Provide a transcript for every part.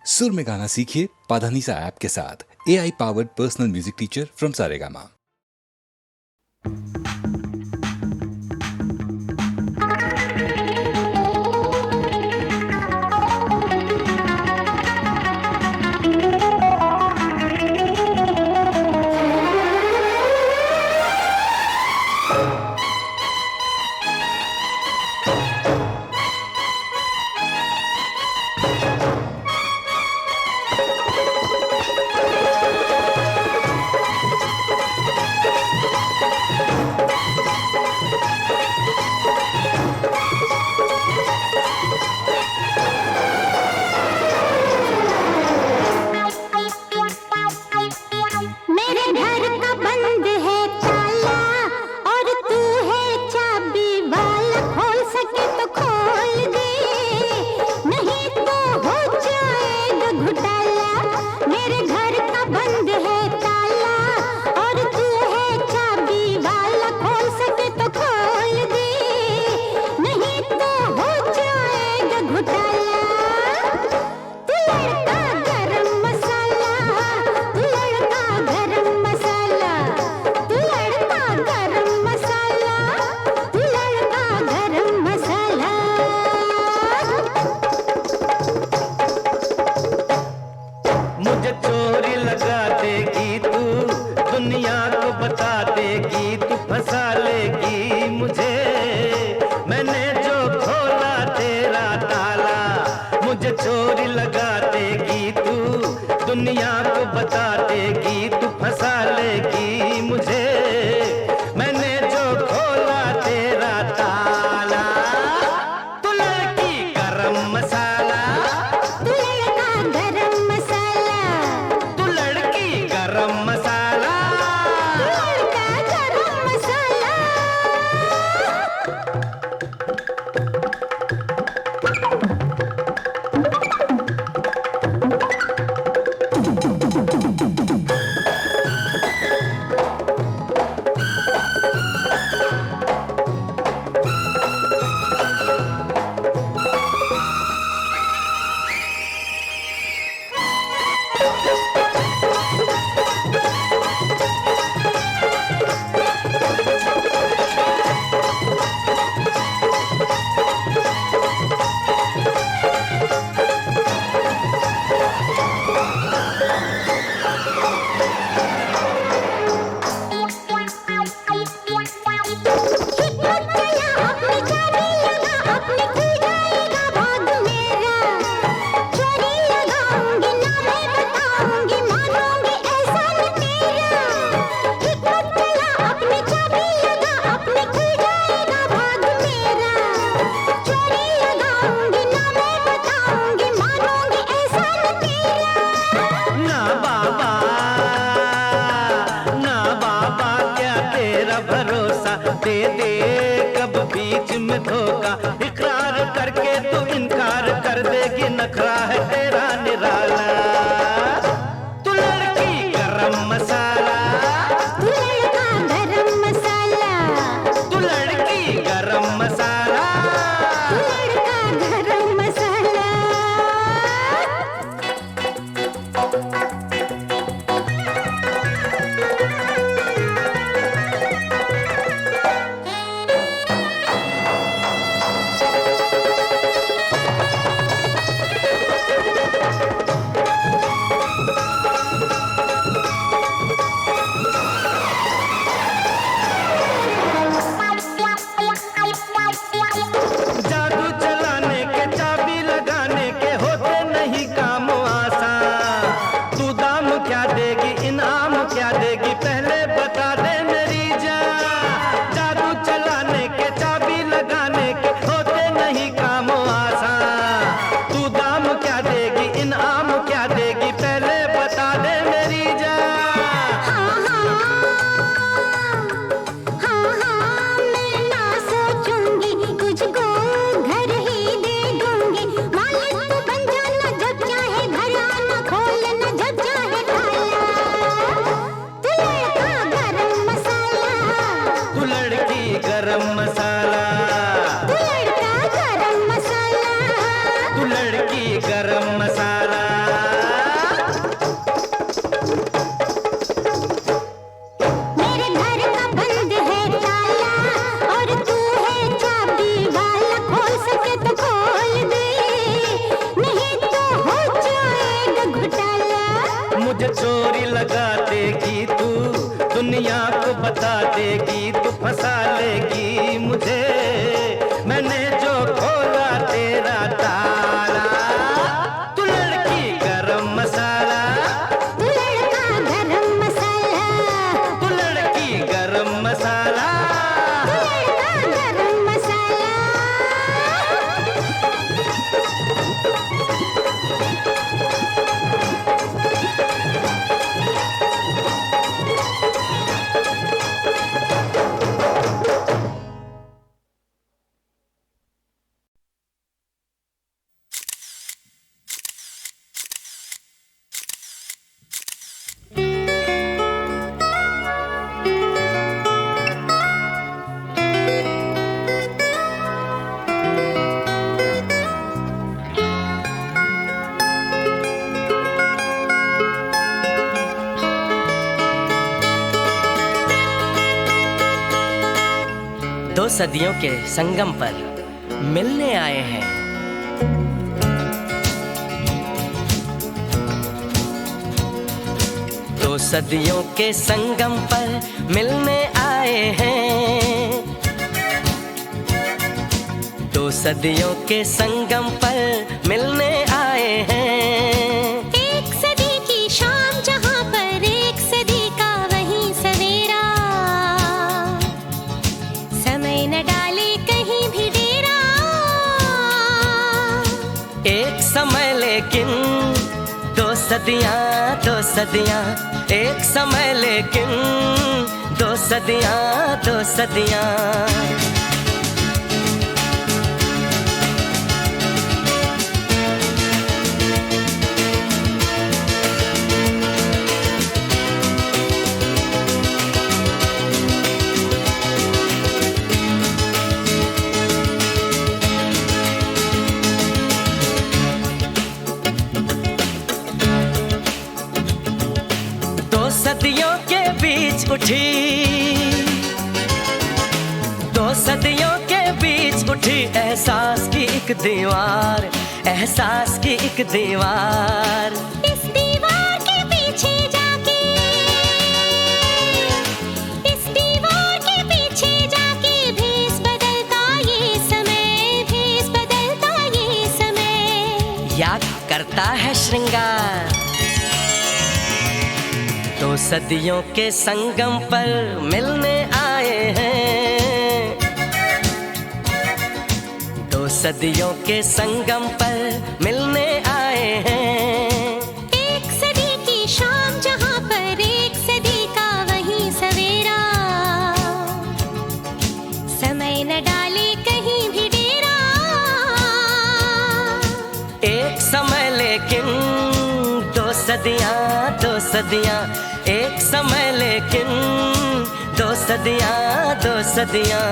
सुर में गाना सीखिए पाधानीसा ऐप के साथ। AI powered personal music teacher from Saregama. मेरे घर का बंद है ताला और तू है चाबी वाला, खोल सके तो खोल दे, नहीं तो हो जाएगा घोटाला। मेरे घर का बंद है ताला और तू है चाबी वाला, खोल सके तो खोल दे, नहीं तो हो जाएगा घोटाला। तू लड़का गरम मसाला, तू लड़का गरम मसाला, तू लड़का गरम मसाला, तू लड़का गरम मसाला। मुझे चोरी लगा देगी तू, दुनिया को बता देगी तू, फंसा लेगी मुझे। मैंने जो खोला तेरा ताला, मुझे चोरी लगा देगी तू, दुनिया को बता देगी तू, फंसा लेगी मुझे। मैंने जो खोला तेरा ताला, तू लड़की गरम मसाला, तू लड़का गरम मसाला, तू लड़की गरम मसाला। तू लड़का गरम मसाला। ना बाबा, ना बाबा, क्या तेरा भरोसा, दे दे कब बीच में धोखा। इकरार करके तू इनकार कर देगी, नखरा है तेरा निराला। तू लड़की गरम मसाला, तू लड़का गरम मसाला, तू लड़की गरम मसाला। तू लड़का गरम मसाला। लगा देगी तू, दुनिया को बता देगी तू, फंसा लेगी मुझे, मैंने जो खोला तेरा ताला। तू लड़की गरम मसाला, तू लड़का गरम मसाला, तू लड़की गरम मसाला। तू लड़का गरम मसाला। दो सदियों के संगम पर मिलने आए हैं। दो सदियों के संगम पर मिलने आए हैं। दो सदियों के संगम पर मिलने आए हैं। एक सदी की शाम जहां पर एक सदी का वही सवेरा, समय न डाले कहीं भी डेरा। एक समय लेकिन दो सदियां, दो सदियां, एक समय लेकिन दो सदियां, दो सदियां। सदियों के बीच उठी, दो सदियों के बीच उठी एहसास की एक दीवार, एहसास की एक दीवार। इस दीवार के पीछे जाके, इस दीवार के पीछे जाके भेस बदलता ये समय, भेस बदलता ये समय। याद करता है श्रृंगार। दो सदियों के संगम पर मिलने आए हैं। दो सदियों के संगम पर मिलने आए हैं। एक सदी की शाम जहां पर एक सदी का वही सवेरा, समय न डाले कहीं भी डेरा। एक समय लेकिन दो सदियां, दो सदियां, एक समय लेकिन दो सदियां, दो सदियां।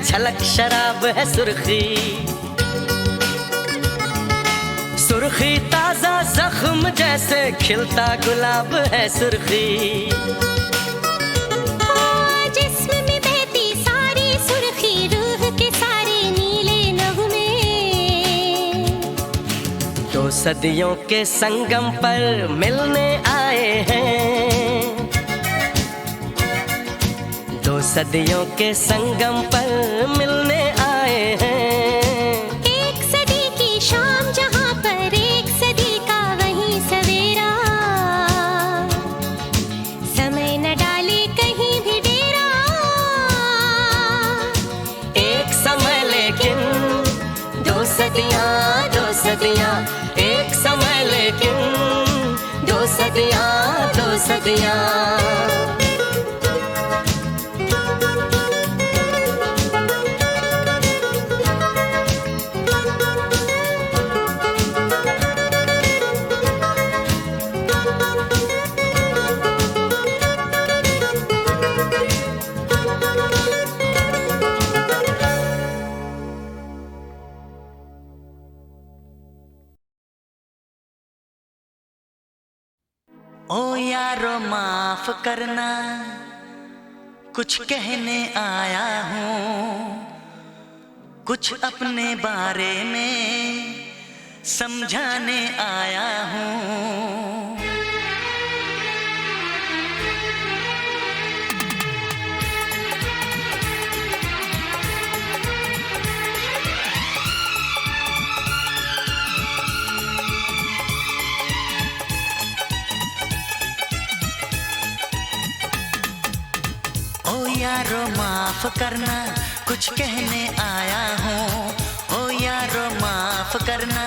झलक शराब है सुर्खी, सुर्खी ताजा जख्म जैसे खिलता गुलाब है सुर्खी। जिस्म में बहती सारी सुर्खी, रूह के सारे नीले नगमे। दो सदियों के संगम पर मिलने आए हैं। दो सदियों के संगम पर मिलने आए हैं। एक सदी की शाम जहां पर एक सदी का वही सवेरा, समय न डाले कहीं भी डेरा। एक समय लेकिन सदियां एक समय, लेकिन 2 सदियां, 2 सदियां। ओ यारो माफ करना, कुछ कहने आया हूँ, कुछ अपने बारे में समझाने आया हूँ। ओ यारो माफ करना, कुछ कहने आया हूँ। ओ यारो माफ करना,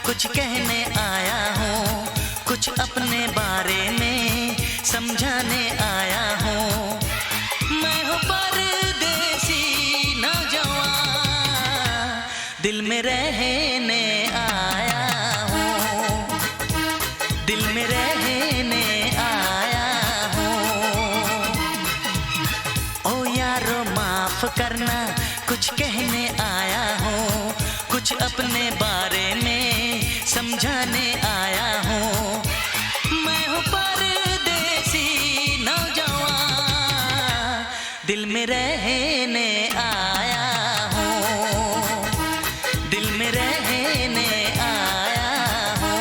कुछ कहने आया हूँ, कुछ अपने बारे में समझाने आया हूँ। मैं हूँ परदेसी नौजवान, दिल में रहने आया हूँ, दिल में रहने आया हूँ। ओ यारो माफ करना, कुछ कहने आया हूँ, कुछ अपने बारे में समझाने आया हूँ। मैं हूँ परदेसी नौजवान, दिल में रहने आया हूँ, दिल में रहने आया हूँ।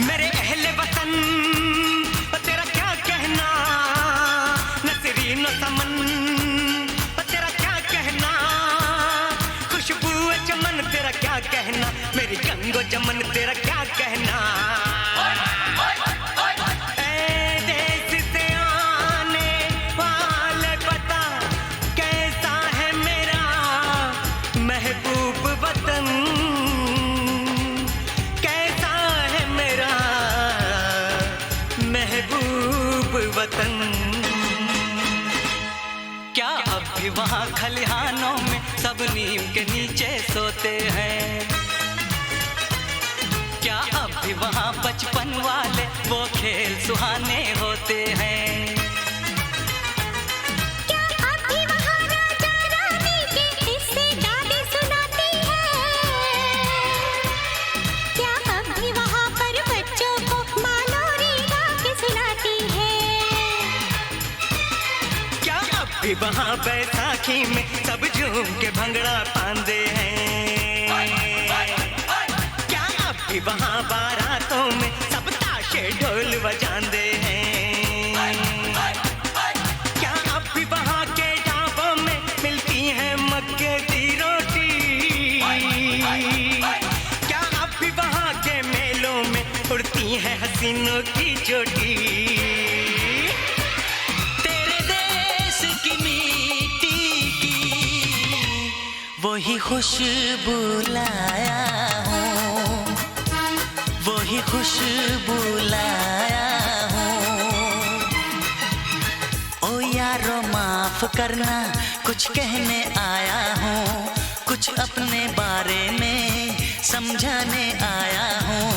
मेरे अहले वतन, तेरा क्या कहना, नसरीन समन, तेरा क्या कहना, खुशबू चमन, तेरा क्या कहना, मेरी गंगो जमन, तेरा क्या कहना। ए देश से आने वाले बता, कैसा है मेरा महबूब वतन, महबूब वतन। क्या अब भी वहाँ खलिहानों में सब नीम के नीचे सोते हैं? क्या अब भी वहाँ बचपन वाले वो खेल सुहाने होते हैं? क्या अब भी वहाँ राजा रानी के किस्से दादी सुनाती है? क्या अब भी वहाँ पर बच्चों को माँ लोरी गा के सुनाती है? क्या अब भी वहाँ बैसाखी में सब झूम के भंगड़ा पांदे हैं? क्या अब भी वहाँ बारातों में सब ताशे ढोल बजाते हैं? क्या अब भी वहाँ के ढाबों में मिलती है मक्के की रोटी? क्या अब भी वहाँ के मेलों में उड़ती है हसीनों की चोटी? तेरे देश की मिट्टी की वही खुशबू लाया हूँ, वही खुशबू लाया हूँ। ओ यारो माफ करना, कुछ कहने आया हूँ, कुछ अपने बारे में समझाने आया हूँ।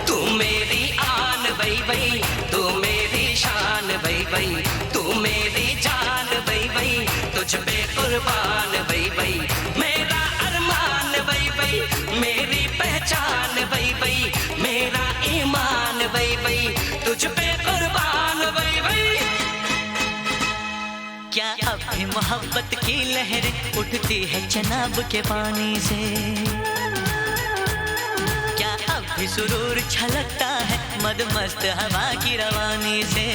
तू मेरी बई तू मेरी जान बई बई तुझ पे कुर्बान बई बई मेरा अरमान बई बई मेरी पहचान बई बई मेरा ईमान बई बई तुझ पे कुर्बान बई बई। क्या अब भी मोहब्बत की लहरें उठती है चनाब के पानी से? क्या अब भी सुरूर छलकता है मदमस्त हवा की रवानी से?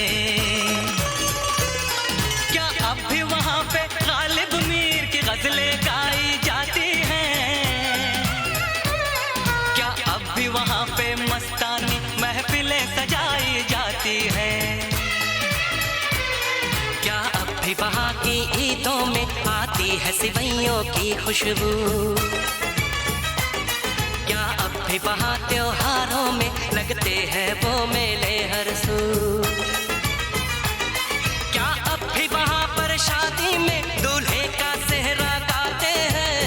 क्या अब भी वहाँ पे गालिब मीर की गजलें गाई जाती हैं? क्या अब भी वहाँ पे मस्तानी महफिलें सजाई जाती हैं? क्या अब भी वहाँ की ईदों में आती है सिवैयों की खुशबू? क्या अब भी वहाँ त्योहारों में लगते हैं वो मेले हर सू? क्या अब भी वहाँ पर शादी में दूल्हे का सेहरा गाते हैं?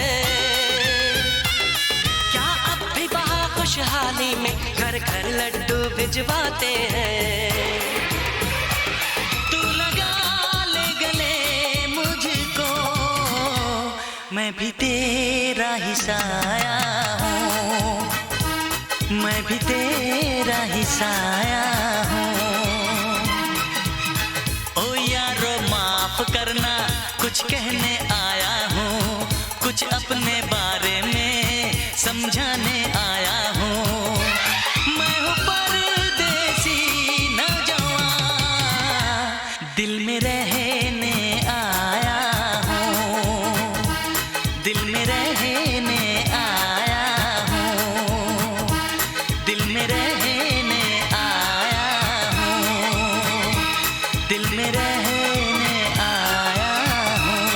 क्या अब भी वहाँ खुशहाली में घर घर लड्डू भिजवाते हैं? तू लगा ले गले मुझको मैं भी तेरा ही साया हूँ, मैं भी तेरा ही साया हूँ। ओ यारो माफ करना कुछ कहने आया हूँ, कुछ अपने बारे में समझाने आया हूँ। मैं हूँ परदेसी नौजवान दिल में रहने आया हूँ, दिल में रहने आया हूँ, दिल में रहने आया हूँ, दिल में रहने आया हूँ।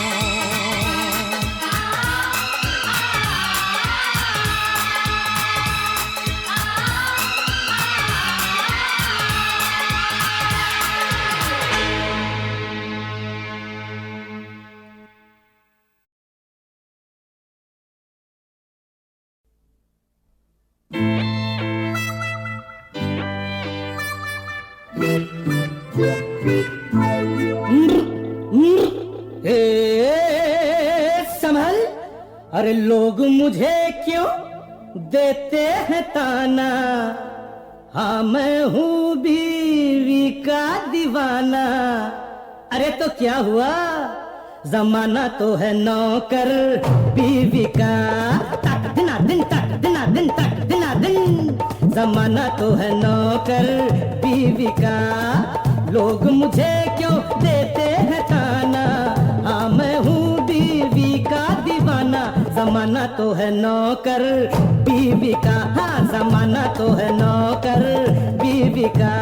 संभल, अरे लोग मुझे क्यों देते हैं ताना? हाँ मैं हूँ बीवी का दीवाना। अरे तो क्या हुआ, जमाना तो है नौकर बीवी का। तक दिना दिन तक दिना दिन तक दिना दिन, जमाना तो है नौकर बीवी का। लोग मुझे क्यों देते हैं ताना? हाँ मैं हूँ बीवी का दीवाना। जमाना तो है नौकर बीवी का, हाँ जमाना तो है नौकर बीवी का।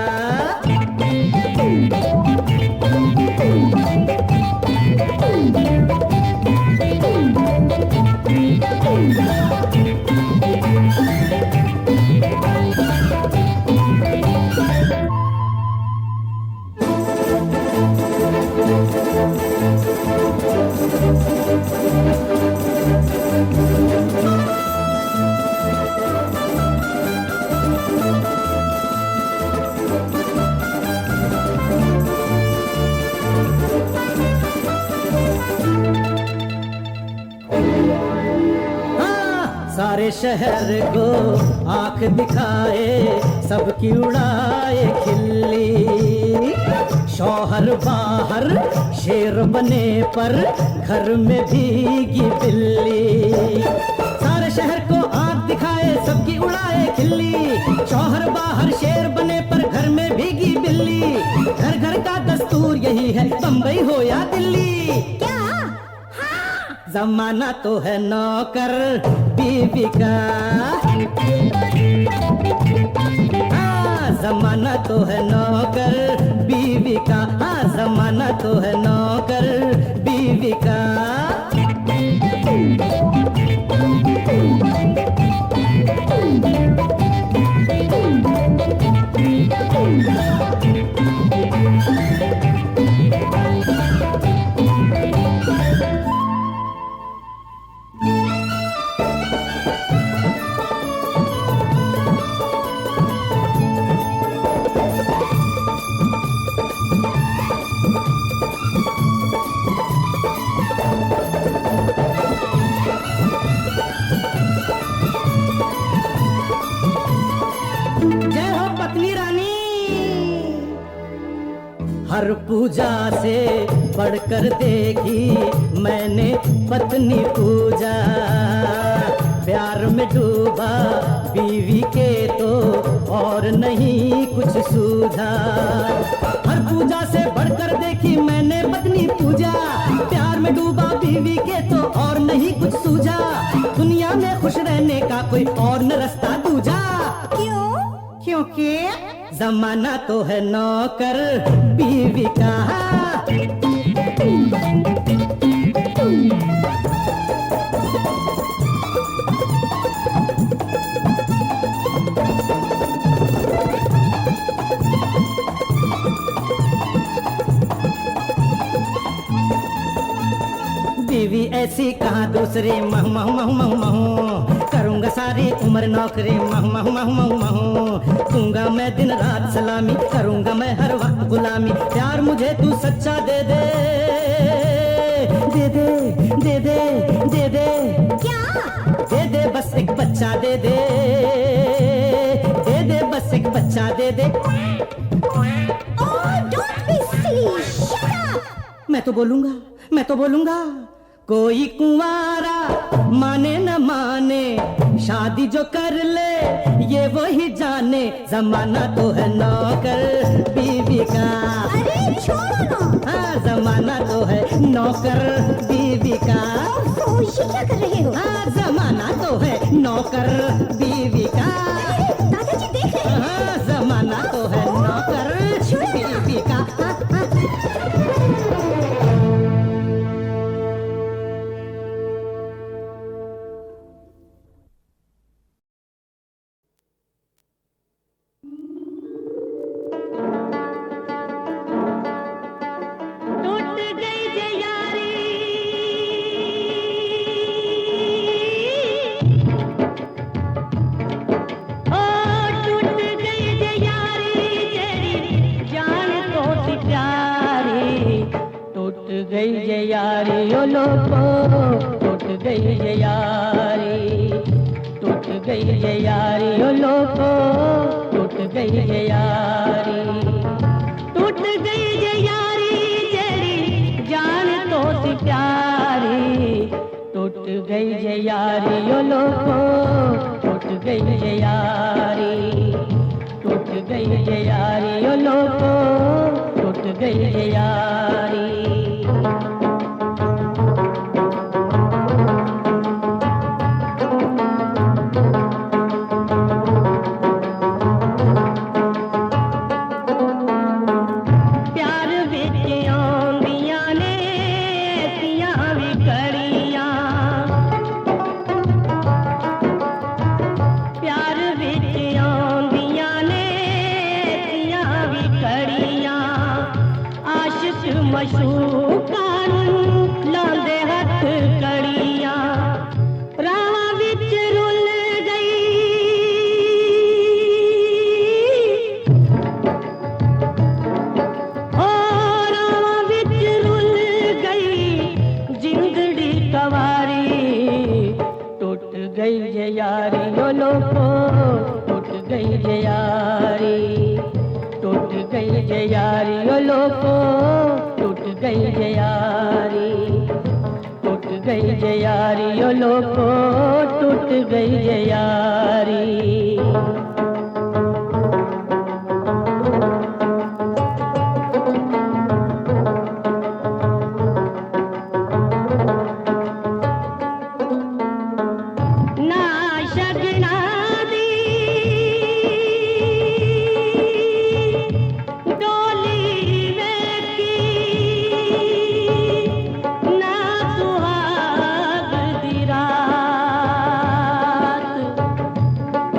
सारे शहर को आंख दिखाए, सबकी उड़ाए खिल्ली। शौहर बाहर शेर बने पर घर में भीगी बिल्ली। सारे शहर को आंख दिखाए, सबकी उड़ाए खिल्ली। शौहर बाहर शेर बने पर घर में भीगी बिल्ली। घर घर का दस्तूर यही है, बम्बई हो या दिल्ली। क्या? जमाना तो है नौकर बीवी का। हाँ जमाना तो है नौकर बीवी का। हाँ जमाना तो है नौकर बीवी का। हर पूजा से बढ़कर देखी मैंने पत्नी पूजा। प्यार में डूबा बीवी के तो और नहीं कुछ सूझा। हर पूजा से बढ़कर देखी मैंने पत्नी पूजा। प्यार में डूबा बीवी के तो और नहीं कुछ सूझा। दुनिया में खुश रहने का कोई और न रास्ता दूजा। क्यों? क्योंकि जमाना तो है नौकर बीवी का। बीवी ऐसी कहाँ दूसरे मह मह मह मह मह। करूँगा सारी उम्र नौकरी मह मह मह मह मह। दूंगा मैं दिन रात सलामी, करूँगा मैं हर वक्त गुलामी। प्यार मुझे तू सच्चा दे दे, दे दे दे दे दे दे। क्या? दे दे बस एक बच्चा दे दे, दे दे बस एक बच्चा दे दे। Oh, don't be silly. Shut up. मैं तो बोलूंगा, मैं तो बोलूंगा। कोई कुंवारा माने न माने, शादी जो कर ले ये वो ही जाने। जमाना तो है नौकर बीवी का। अरे छोड़ो ना। हाँ जमाना तो है नौकर बीवी का। तो ये क्या कर रहे हो? हाँ जमाना तो है नौकर बीवी का। अरे दादाजी देख रहे हैं। हाँ जमाना तो है नौकर बीवी का। टूट गई ये यारी, टूट गई ये यारी ओ लोगो, टूट गई ये यारी। टूट गई ये यारी जेरी जान तो सी प्यारी, टूट गई ये यारी ओ लोगो, टूट गई ये यारी। टूट गई ये यारी ओ लोगो, टूट गई ये यारी।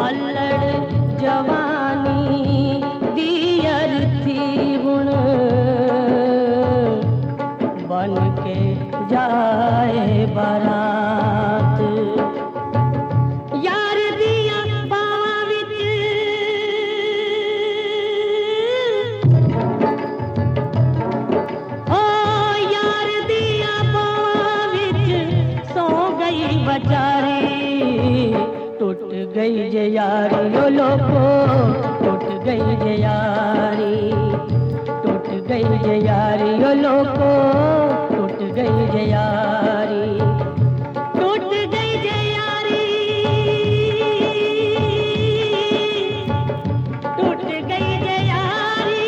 अल्लड़ गई जे यारी ओ लोगो, टूट गई जे यारी, टूट गई जे यारी, टूट गई जे यारी,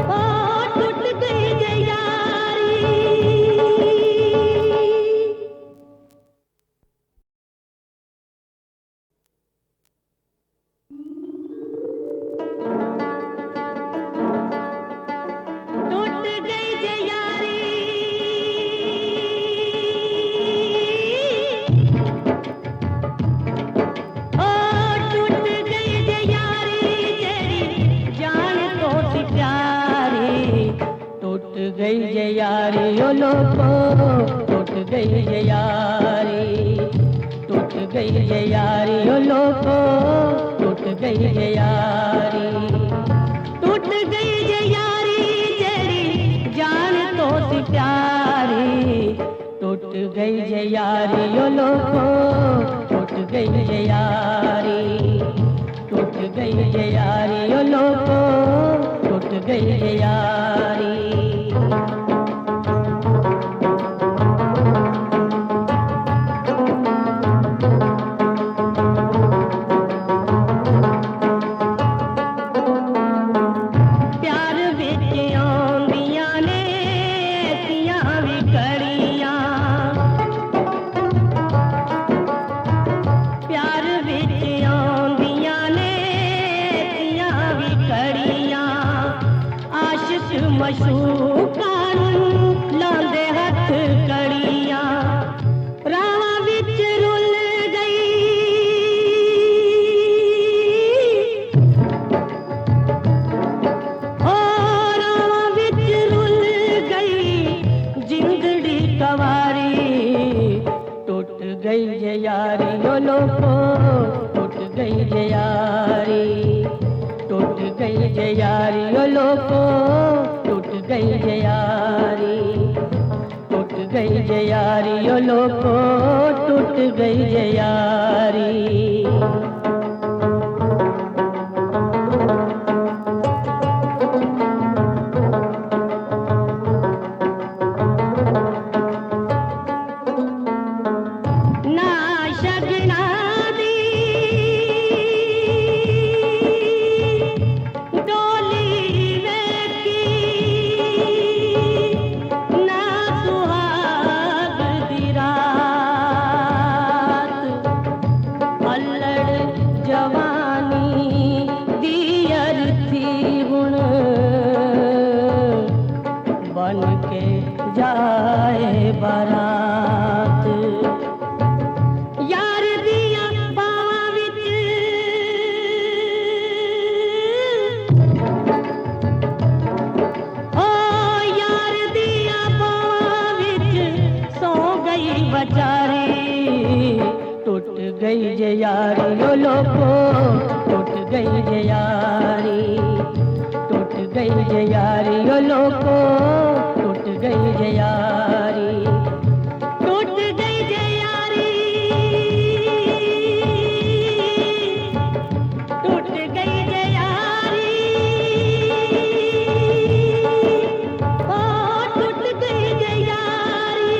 ओ टूट गई जे यारी। टूट गई जे यारी, ओ टूट गई जे यारी, तेरी जान तो सी प्यारी, टूट गई जे यारी ओ लोगो, टूट गई जे यारी, टूट गई जे यारी ओ लोगो, टूट गई जे यारी, टूट गई जे यारी, तेरी जान तो सी प्यारी, टूट गई जे यारी ओ लोगो, टूट गई जे यारी, टूट गई जे यारी ओ लोगो, टूट गई जे यारी। प्यार विच आउंदियां ने ऐसियां भी घड़ियां, प्यार विच आउंदियां ने ऐसियां भी घड़ियां, आशिक मशूकां नूं लांदे हत्थ कड़ियां, रावां विच रुल गई, रावां विच रुल गई, जिंदड़ी कवारी, टूट गई जे यारी ओ लोगो, टूट गई जे यारी, टूट गई जे यारी ओ लोगो, टूट गई जे यारी, टूट गई जे यारी ओ लोगो, टूट गई जे यारी। ना शगना दी डोली वेखी, ना सुहाग दी रात, अल्लड़ जवानी दी अर्थी हुण बन के जाए बारात, यार दिया बावां विच, ओ यार दिया बावां विच सौ गई बचारी, टूट गई जे यारी ओ लोगो, टूट गई जे यारी, टूट गई जे यारी ओ लोगो, टूट गई जे यारी, टूट गई जे यारी, टूट गई जे यारी, ओ टूट गई जे यारी।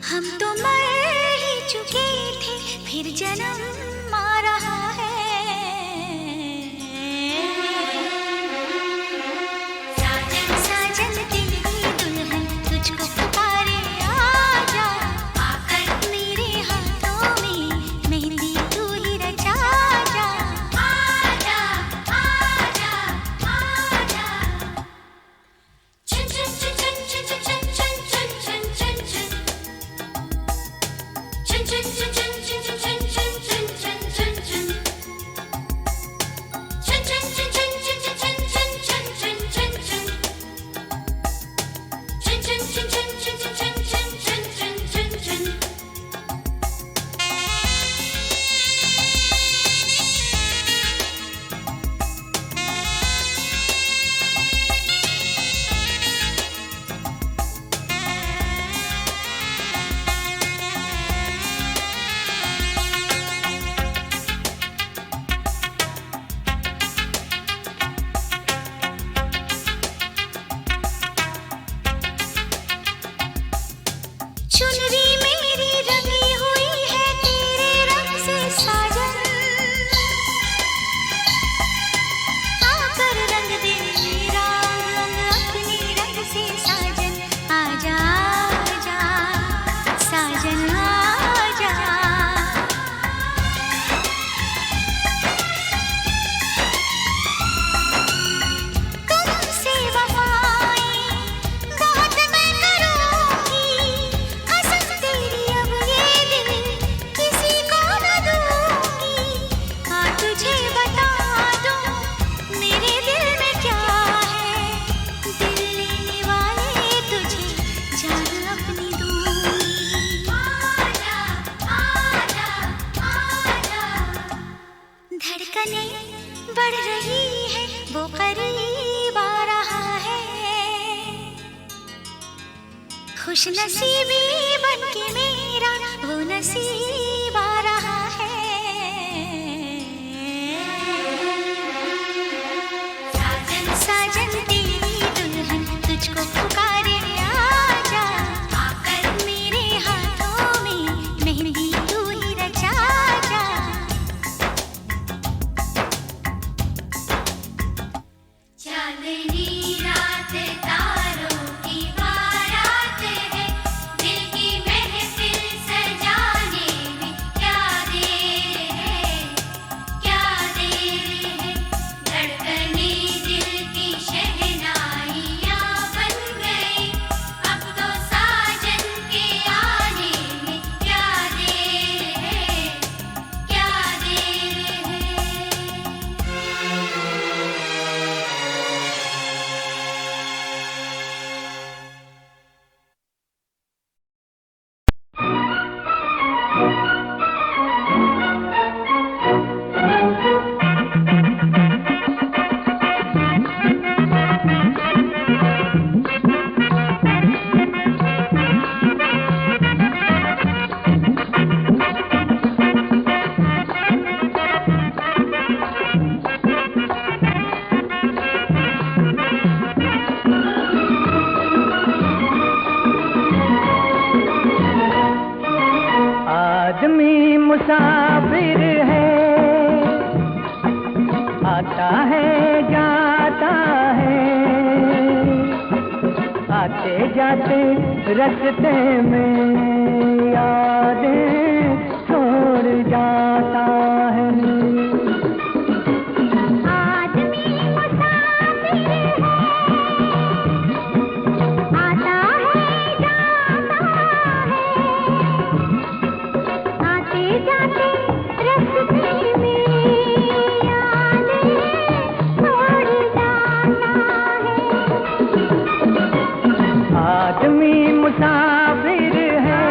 हम तो मर ही चुके थे, फिर जन्म आ रहा है। साजन साजन दिल की दुल्हन तुझको पुकारे, आजा आकर मेरे हाथों में मेहंदी तू ही रचा जा। आजा आजा आजा। चुन चुन चुन चुन चुन चुन चुन चुन चुन चुन चुन। चुन चुन चुन चुन चुन चुन चुन चुन चुन चुन चुन। चुन चुन चुन चुन चुन चुन चुन चुन चुन चुन चुन। चुन चुन चुन चुन चुन चुन चुन चुन चुन चुन। चुनरी मेरी रंगी हुई है तेरे रंग से साजन, आकर रंग दे मेरा रंग अपने रंग से साजन। आजा आजा साजन आजा। तुमसे वफाएं बहुत मैं करूंगी, कसम तेरी अब ये दिल किसी को न दूंगी। हाँ तुझे बता दूं मेरे दिल में क्या है, दिल लेने वाले तुझे जान अपनी दूंगी। आजा आजा आजा। धड़कनें बढ़ रही है, वो करीब आ रहा है। खुश नसीबी बन के मेरा वो नसीब आ रहा है। साजन साजन तेरी दुल्हन तुझको पुकारे, आजा आकर मेरे हाथों में मेहंदी तू ही रचा जा। चांदनी रात तारों की बारात है, दिल की महफिल सजाने में क्या देर है, क्या देर है। धड़कने दिल की शहनाइयाँ बन गई, अब तो साजन के आने में क्या देर है, क्या देर है। आदमी मुसाफिर है, आता है जाता है, आते जाते रास्ते में यादें छोड़ जाता है। आदमी मुसाफिर है, आता है जाता है, आते जाते रास्ते में यादें छोड़ जाता है। आदमी मुसाफिर है,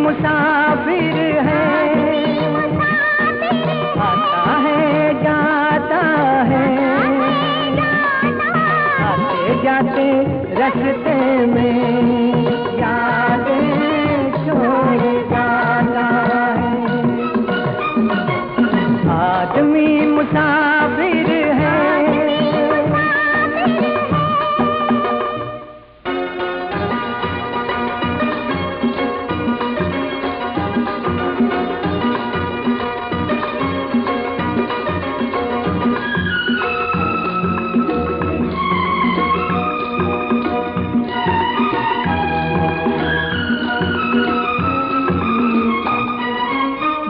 मुसाफिर है, आता है जाता है, आते जाते रास्ते में यादें छोड़ जाता है। आदमी मुसाफिर है।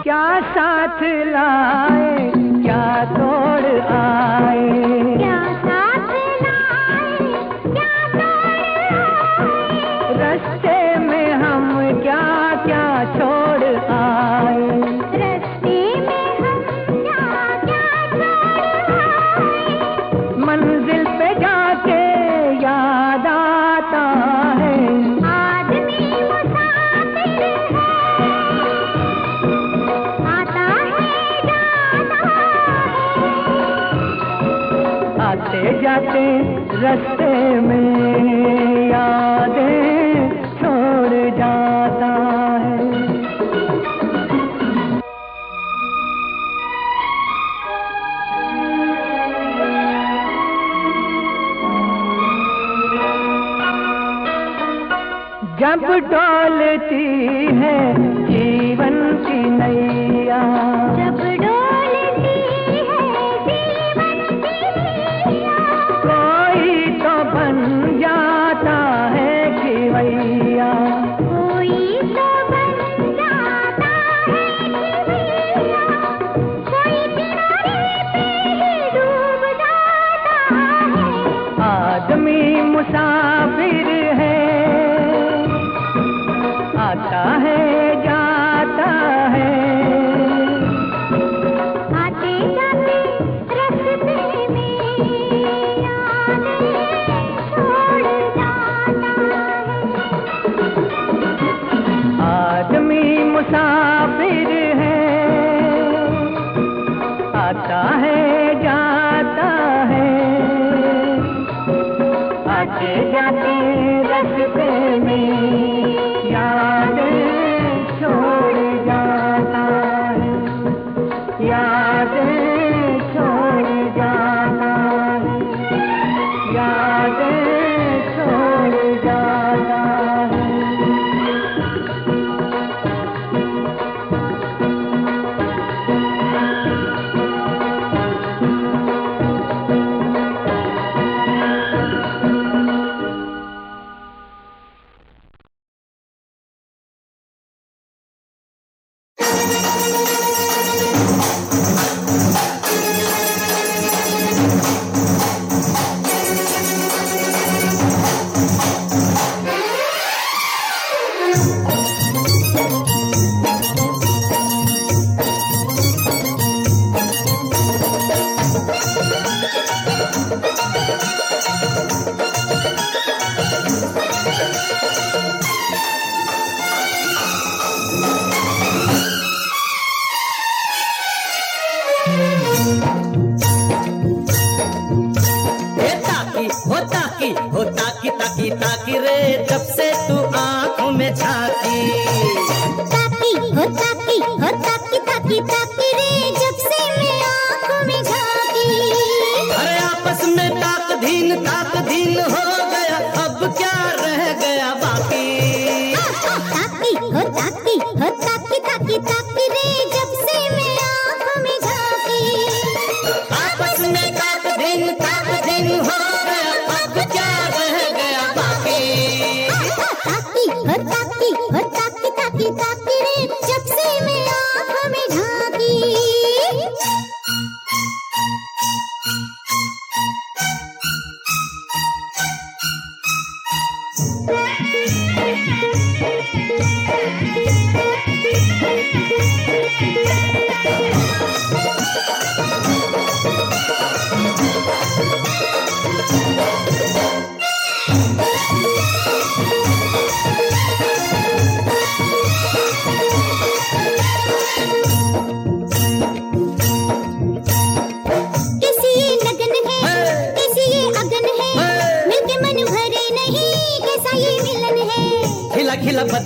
क्या साथ लाए, क्या तोड़ आए, क्या साथ लाए, क्या तोड़ आए, रास्ते में हम क्या क्या छोड़ आए, रास्ते में हम क्या क्या छोड़ आए, मंजिल पे जाके याद आता है। आदमी मुसाफिर है, आता है जाता है, आते जाते रास्ते में यादें छोड़ जाता है। जब डोलती है जीवन की नैया, जब डोलती है जीवन की नैया, कोई तो बन जाता है खिवैया, कोई तो बन जाता है खिवैया, कोई किनारे पे ही डूब जाता है। आदमी मुसाफिर है, आता है जाता है, आते जाते रास्ते में यादें छोड़ जाता है। आदमी मुसाफिर है, आता है जाता है, आते जाते रास्ते में यादें छोड़ जाता है, यादें छोड़ जाता है, यादें छोड़ जाता है। ताकी रे जब से तू आंखों में झांकी, ताकी हो ताकी हो ताकी ताकी ताकी रे जब से मैं आंखों में झांकी। अरे आपस में ताक धीन हो गया, अब क्या रह गया बाकी। ताकी हो ताकी हो ताकी ताकी ताकी रे जब से मैं आंखों में झांकी। आपस में ताक धीन हो गया, अब क्या रह गया बाकी। ताकी हो ताकी हो ताकी ताकी ताकी रे जब से मैं आंखों में झांकी।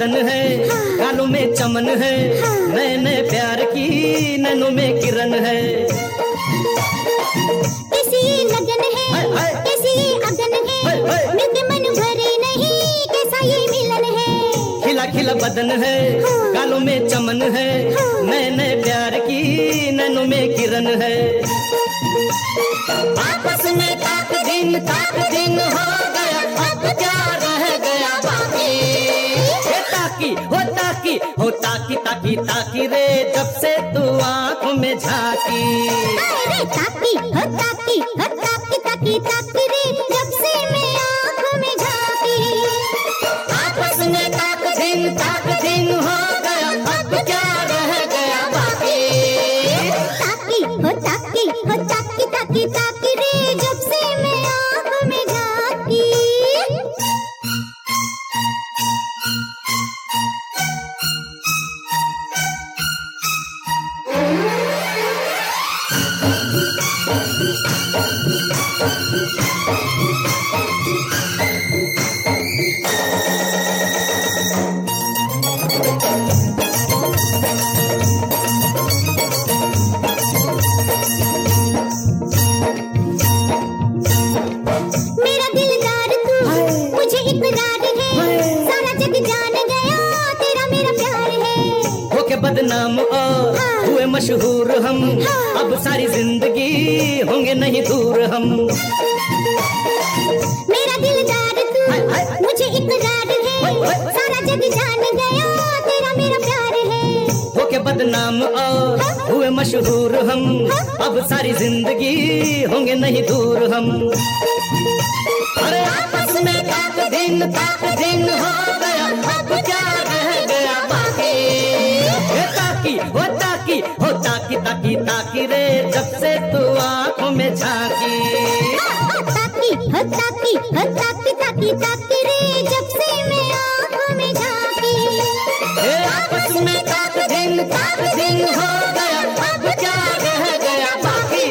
बदन है, गालों में चमन है, नए नए प्यार की नैनों में किरण है। कैसी लगन है, कैसी अगन है, मिलके मन भरे नहीं, कैसा ये मिलन है। खिला खिला बदन है, गालों में चमन है, नए नए प्यार की नैनों में किरण है। आपस में ताक दिन हो गया, अब क्या रह गया बाकी। हो ताकी ताकी ताकी रे, जब से तू आँखों में झांकी। अरे ताकी हो ताकी हो ताकी ताकी ताकी रे, जब से मैं आँखों में झांकी। आपस में ताक दिन हो गया, अब क्या रह गया बाकी। ताकी हो ताकी हो ताकी ताकी ताकी रे, जब से मैं आँखों में झांकी। मेरा दिलदार तू, मुझे इकरार है, सारा जग जान गया तेरा मेरा प्यार है। होके बदनाम और हुए मशहूर हम, अब सारी जिंदगी होंगे नहीं दूर हम। मेरा दिलदार तू, मुझे इकरार है, सारा जग जान गया तेरा मेरा प्यार है। होके बदनाम और हुए मशहूर हम, अब सारी जिंदगी होंगे नहीं दूर हम। अरे आपस में ताक दिन हो गया, अब क्या रह गया बाकी। हो ताकी ताकी रे, जब से तू आँखों में झांकी। ताकी हो ताकी हो ताकी ताकी ताकी रे, जब से मैं आँखों में झांकी। आपस में ताक दिन हो गया, अब क्या रह गया बाकी।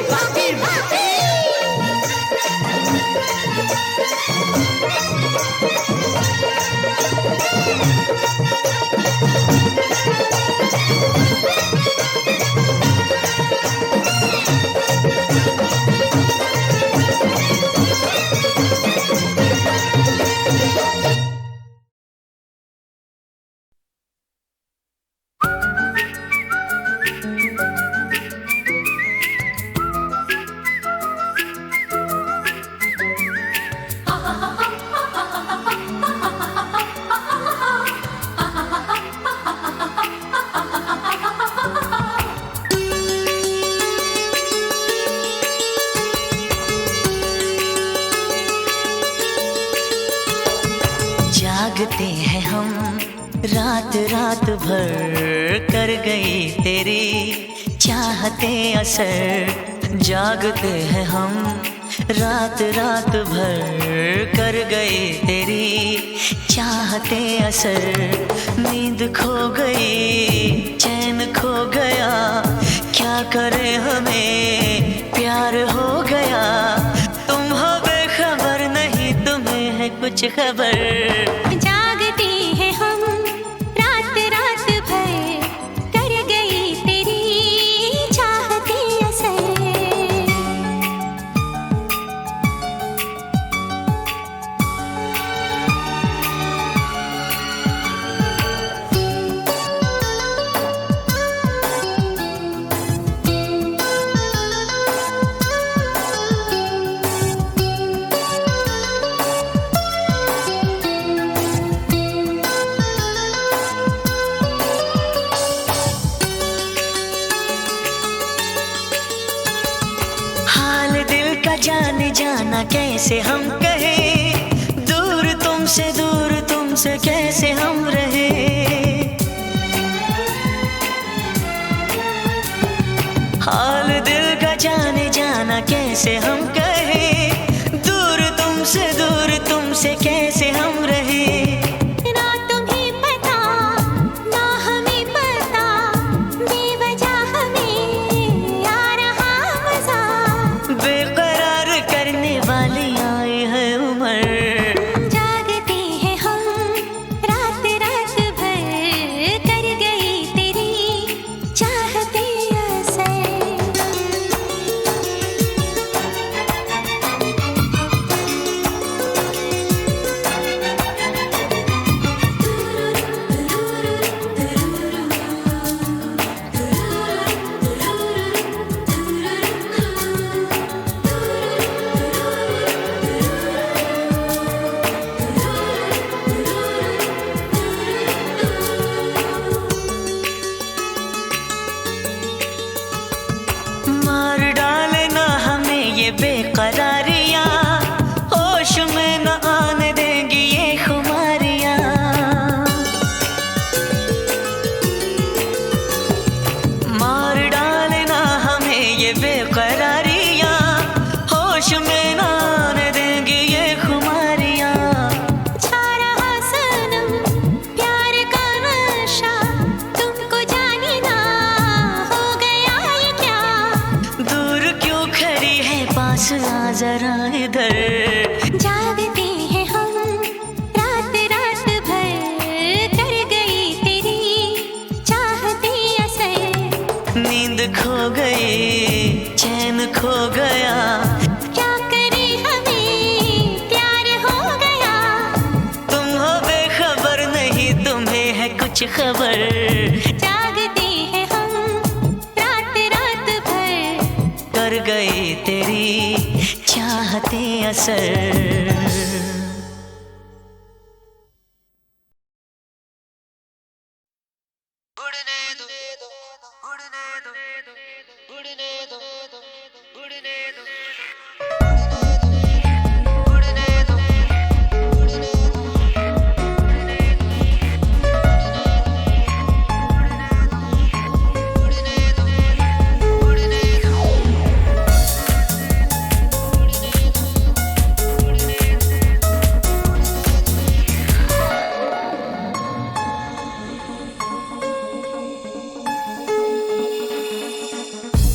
जागते हैं हम रात रात भर, कर गई तेरी चाहते असर। जागते हैं हम रात रात भर, कर गई तेरी चाहते असर। नींद खो गई, चैन खो गया, क्या करे हमें प्यार हो गया। तुम हो बेखबर, नहीं तुम्हें है कुछ खबर। जागते हैं हम रात रात भर, कर गई तेरी चाहते असर। जाना कैसे हम कहें, दूर तुमसे कैसे हम रहे। हाल दिल का जाना कैसे हम कहें, दूर तुमसे कैसे हम रहे। ना तुम्हें पता ना हमें पता, बेवजह हमें आ रहा मजा। बेकरार करने वाली आई है उम्र। जागते हैं हम रात रात भर, नींद खो गई, चैन खो गया। क्या करे हमें प्यार हो गया। तुम हो बेखबर नहीं, तुम्हें है कुछ खबर। जागते हैं हम रात रात भर, कर गई तेरी चाहते असर।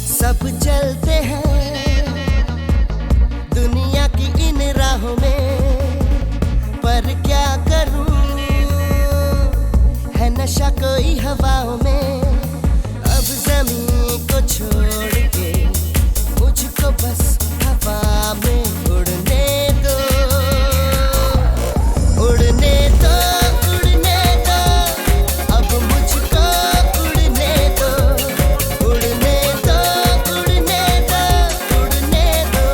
सब चलते हैं दुनिया की इन राहों में, पर क्या करूं है नशा कोई हवाओं में। अब जमीन को छोड़ के मुझको बस हवा में उड़ने दो, उड़ने दो, उड़ने दो, अब मुझको उड़ने दो, उड़ने दो, उड़ने दो, उड़ने दो,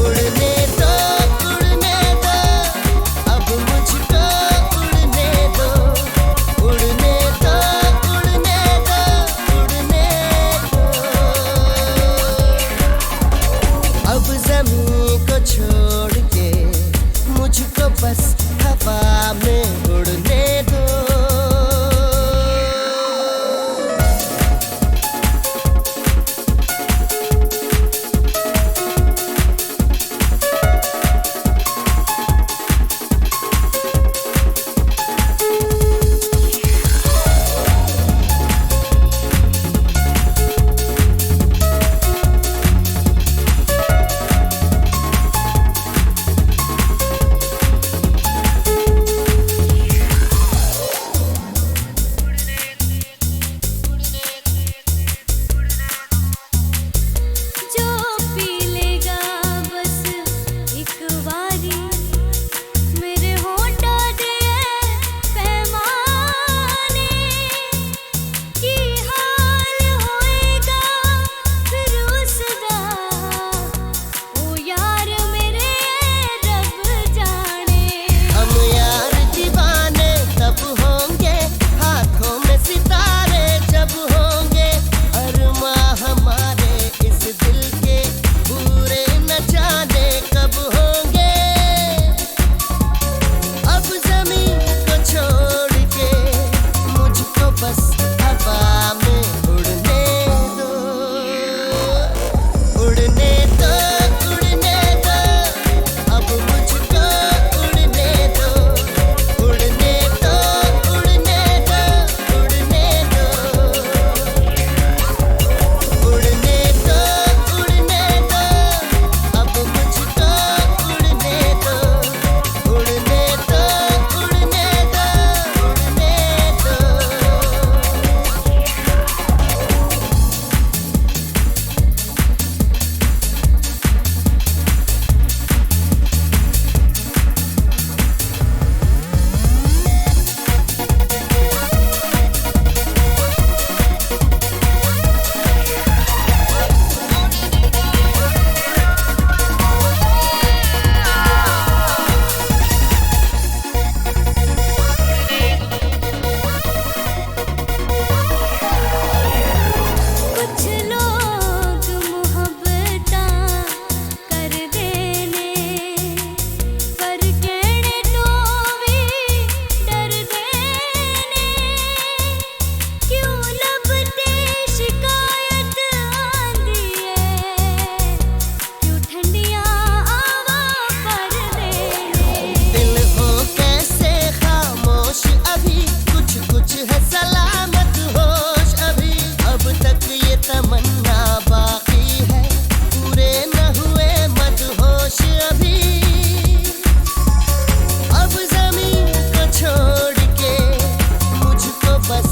उड़ने दो, उड़ने दो, अब मुझको उड़ने दो, उड़ने दो, उड़ने दो, उड़ने दो। अब जमीन को छोड़ के मुझको बस हवा में उड़ने दो। जो पी लेगा बस एक बारी, मेरे होठों दिए पैमाने की हाल होएगा फिर उसका। ओ यार मेरे रब जाने। हम यार दीवाने तब होंगे, हाथों में सितारे जब होंगे। अरमां हमारे इस दिल के पूरे न जाने कब होंगे। अब जमीन को छोड़ के मुझको बस हवा में उड़ने दो, उड़ने दो, उड़ने दो, अब मुझको उड़ने दो, उड़ने दो, उड़ने दो, उड़ने दो, उड़ने दो, उड़ने दो, अब मुझको उड़ने दो, उड़ने दो, उड़ने कुछ लोग मुहब्बतां कर देने, पर कहने तो भी डर देने। क्यों लब ते शिकायत आंदी है, क्यों ठंडियां आवा पर देने। दिल हो कैसे खामोश अभी, कुछ कुछ है सलामत होश अभी। अब तक ये तमन्ना बाकी है, पूरे न हुए मदहोश अभी। अब जमीन को छोड़ के मुझको बस